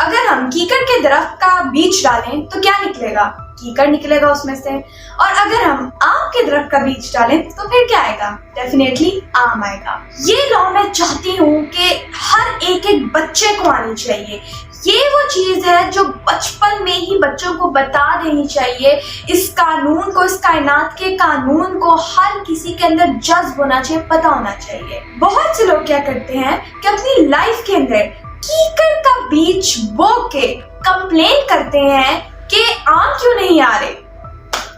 اگر ہم کیکڑ کے درخت کا بیج ڈالیں تو کیا نکلے گا؟ کیکڑ نکلے گا اس میں سے. اور اگر ہم آم کے درخت کا بیج ڈالیں تو پھر کیا آئے گا؟ ڈیفینیٹلی آم آئے گا. یہ لا میں چاہتی ہوں کہ ہر ایک بچے کو آنی چاہیے. یہ وہ چیز ہے جو بچپن میں ہی بچوں کو بتا دینی چاہیے. اس قانون کو، اس کائنات کے قانون کو ہر کسی کے اندر جذب ہونا چاہیے، پتا ہونا چاہیے. بہت سے لوگ کیا کرتے ہیں کہ اپنی لائف کے اندر کیکڑ کا بیج بو کے کمپلین کرتے ہیں کہ آم کیوں نہیں آ رہے.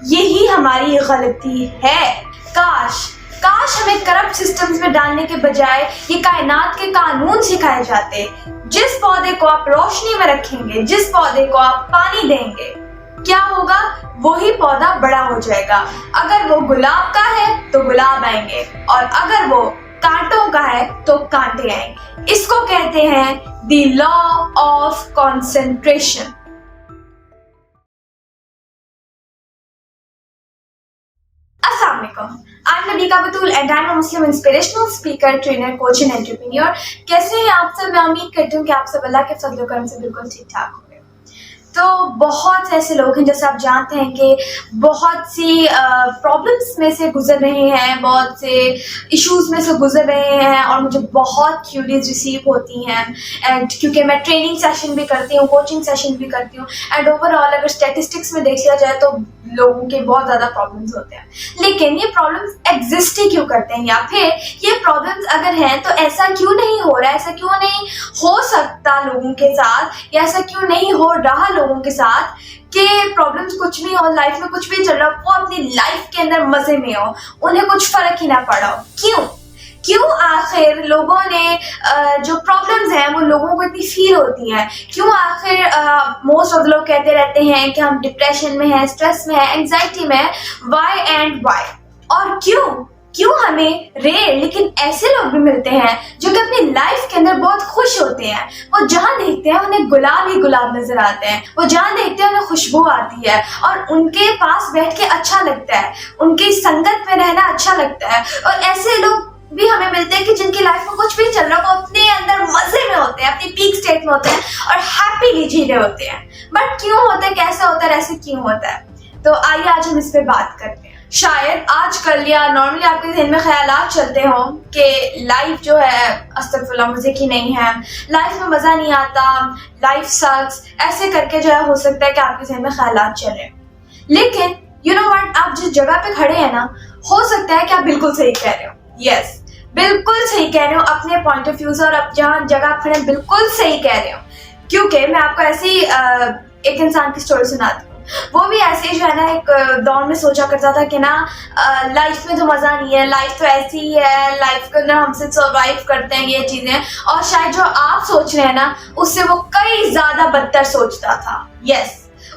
یہی ہماری غلطی ہے. کاش ہمیں کرپٹ سسٹمز میں ڈالنے کے بجائے یہ کائنات کے قانون سکھائے جاتے. جس پودے کو آپ روشنی میں رکھیں گے، جس پودے کو آپ پانی دیں گے، کیا ہوگا؟ وہی پودا بڑا ہو جائے گا. اگر وہ گلاب کا ہے تو گلاب آئیں گے، اور اگر وہ کانٹوں کا ہے تو کانٹے آئیں گے. اس کو کہتے ہیں دی لا آف کنسنٹریشن. السلام علیکم. I'm Nabika Batul and I'm a Muslim inspirational speaker, trainer, coach and entrepreneur. کیسے ہیں آپ سب؟ میں امید کرتی ہوں کہ آپ سب اللہ کے فضل و کرم سے بالکل ٹھیک ٹھاک ہوں گے. تو بہت سے ایسے لوگ ہیں جیسے آپ جانتے ہیں کہ بہت سی پرابلمس میں سے گزر رہے ہیں، بہت سے ایشوز میں سے گزر رہے ہیں، اور مجھے بہت کیوریز ریسیو ہوتی ہیں. اینڈ کیونکہ میں ٹریننگ سیشن بھی کرتی ہوں، کوچنگ سیشن بھی کرتی ہوں، اینڈ اوور آل اگر اسٹیٹسٹکس میں دیکھ لیا جائے تو لوگوں کے بہت زیادہ پرابلمس ہوتے ہیں. لیکن یہ پرابلمس ایگزسٹ ہی کیوں کرتے ہیں، یا پھر یہ پرابلمس اگر ہیں تو ایسا کیوں نہیں ہو رہا ہے، ایسا کیوں نہیں ہو سکتا لوگوں کے ساتھ، یا ایسا کیوں نہیں ہو رہا لوگوں کے ساتھ کہ پرابلمس کچھ بھی ہو، لائف میں کچھ بھی چل رہا ہو، وہ اپنی لائف کے اندر مزے میں ہو، انہیں کچھ فرق ہی نہ پڑا ہو. کیوں آخر لوگوں نے جو پرابلمز ہیں وہ لوگوں کو اتنی فیل ہوتی ہیں؟ کیوں آخر موسٹ آف لوگ کہتے رہتے ہیں کہ ہم ڈپریشن میں ہیں، اسٹریس میں ہیں، انگزائٹی میں ہیں؟ Why and why? اور کیوں ہمیں ریئر لیکن ایسے لوگ بھی ملتے ہیں جو کہ اپنی لائف کے اندر بہت خوش ہوتے ہیں. وہ جہاں دیکھتے ہیں انہیں گلاب ہی گلاب نظر آتے ہیں، وہ جہاں دیکھتے ہیں انہیں خوشبو آتی ہے، اور ان کے پاس بیٹھ کے اچھا لگتا ہے، ان کی سنگت میں رہنا اچھا لگتا ہے. اور ایسے لوگ بھی ہمیں ملتے ہیں کہ جن کی لائف میں کچھ بھی چل رہا ہے وہ اپنے اندر مزے میں ہوتے ہیں، اپنی پیک سٹیٹ میں ہوتے ہیں اور ہیپیلی جی رہے ہوتے ہیں. بٹ کیوں ہوتا ہے، کیسے ہوتا ہے، ایسے کیوں ہوتا ہے؟ تو آئیے آج ہم اس پہ بات کرتے ہیں. شاید آج کل یا نارملی آپ کے ذہن میں خیالات چلتے ہوں کہ لائف جو ہے استغفر اللہ مزے کی نہیں ہے، لائف میں مزہ نہیں آتا، لائف سکس، ایسے کر کے جو ہے ہو سکتا ہے کہ آپ کے ذہن میں خیالات چل رہے ہیں. لیکن یو نو واٹ، آپ جس جگہ پہ کھڑے ہیں نا، ہو سکتا ہے کہ آپ بالکل صحیح کہہ رہے ہو. یس، بالکل صحیح کہہ رہے ہو اپنے پوائنٹ آف ویو سے، اور اب جہاں جگہ آپ کھڑے ہیں بالکل صحیح کہہ رہے ہو. کیونکہ میں آپ کو ایسی ایک انسان کی سٹوری سناتی ہوں. وہ بھی ایسے جو ہے نا ایک دور میں سوچا کرتا تھا کہ نا لائف میں تو مزہ نہیں ہے، لائف تو ایسی ہی ہے، لائف کے اندر ہم سے سروائیو کرتے ہیں یہ چیزیں. اور شاید جو آپ سوچ رہے ہیں نا اس سے وہ کئی زیادہ بدتر سوچتا تھا. یس،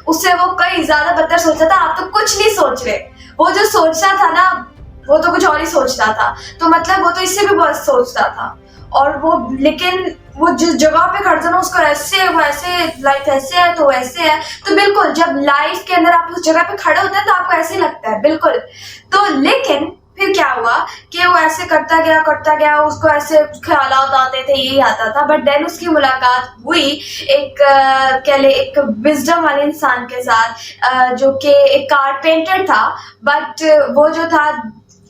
اس سے وہ کئی زیادہ بدتر سوچتا تھا. آپ تو کچھ نہیں سوچ رہے، وہ جو سوچتا تھا نا وہ تو کچھ اور ہی سوچتا تھا. تو مطلب وہ تو اس سے بھی بہت سوچتا تھا. اور وہ لیکن وہ جس جگہ پہ کھڑتا نا اس کو ایسے ویسے، لائف ایسے ہے تو ویسے ہے. تو بالکل جب لائف کے اندر آپ اس جگہ پہ کھڑے ہوتے ہیں تو آپ کو ایسے لگتا ہے بالکل. تو لیکن پھر کیا ہوا کہ وہ ایسے کرتا گیا، اس کو ایسے خیالات آتے تھے، یہی آتا تھا. بٹ دین اس کی ملاقات ہوئی ایک ایک وزڈم والے انسان کے ساتھ، جو کہ ایک کارپینٹر تھا. بٹ وہ جو تھا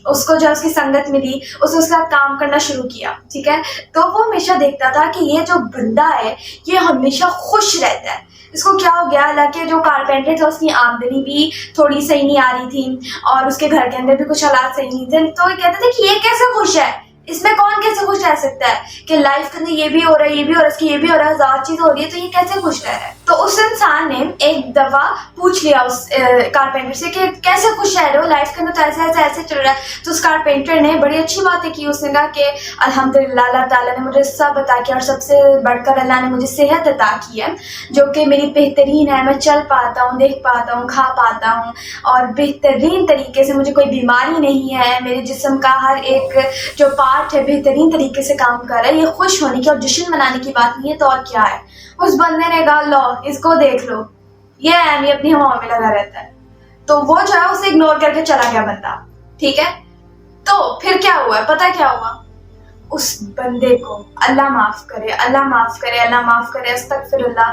اس کو جو اس کی سنگت ملی، اس نے اس کا کام کرنا شروع کیا. ٹھیک ہے، تو وہ ہمیشہ دیکھتا تھا کہ یہ جو بندہ ہے یہ ہمیشہ خوش رہتا ہے. اس کو کیا ہو گیا؟ حالانکہ جو کارپینٹر تھا اس کی آمدنی بھی تھوڑی صحیح نہیں آ رہی تھی، اور اس کے گھر کے اندر بھی کچھ حالات صحیح نہیں تھے. تو یہ کہتے تھے کہ یہ کیسے خوش ہے، اس میں کون کیسے خوش رہ سکتا ہے کہ لائف کے اندر یہ بھی ہو رہا ہے، یہ بھی ہو رہا ہے، اس کی یہ بھی ہو رہا ہے، ہزار چیز ہو رہی ہے، تو یہ کیسے خوش رہ رہا ہے؟ تو اس انسان نے ایک دفعہ پوچھ لیا اس کارپینٹر سے کہ کیسے خوش رہ رہے ہو، لائف کے اندر تو ایسے چل رہا ہے. تو اس کارپینٹر نے بڑی اچھی باتیں کی. اس نے کہا کہ الحمدللہ اللہ تعالیٰ نے مجھے سب عطا کیا، اور سب سے بڑھ کر اللہ نے مجھے صحت عطا کی ہے جو کہ میری بہترین ہے. میں چل پاتا ہوں، دیکھ پاتا ہوں، کھا پاتا ہوں، اور بہترین طریقے سے، مجھے کوئی بیماری نہیں ہے، میرے جسم کا ہر ایک جو پارٹ ہے بہترین طریقے سے کام کر رہا ہے. یہ خوش ہونے کی اور جشن منانے کی بات نہیں ہے تو اور کیا ہے. اس بندے نے کہا لو اس کو دیکھ لو، یہ ہے اپنی ہوا میں لگا رہتا ہے. تو وہ جو ہے اسے اگنور کر کے چلا گیا بندہ. ٹھیک ہے، تو پھر کیا ہوا، پتہ کیا ہوا؟ اس بندے کو اللہ معاف کرے، اللہ معاف کرے، اللہ معاف کرے، استغفر اللہ،